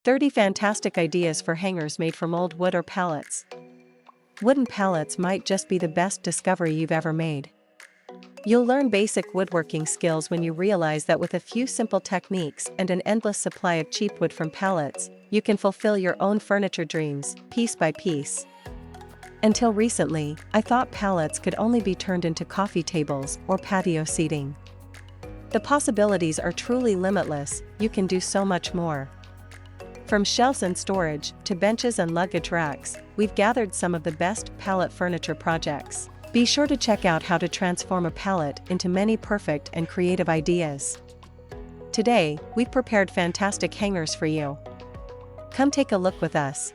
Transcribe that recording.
30 fantastic ideas for hangers made from old wood or pallets. Wooden pallets might just be the best discovery you've ever made. You'll learn basic woodworking skills when you realize that with a few simple techniques and an endless supply of cheap wood from pallets, you can fulfill your own furniture dreams, piece by piece. Until recently, I thought pallets could only be turned into coffee tables or patio seating. The possibilities are truly limitless. You can do so much more. From shelves and storage to benches and luggage racks, we've gathered some of the best pallet furniture projects. Be sure to check out how to transform a pallet into many perfect and creative ideas. Today, we've prepared fantastic hangers for you. Come take a look with us.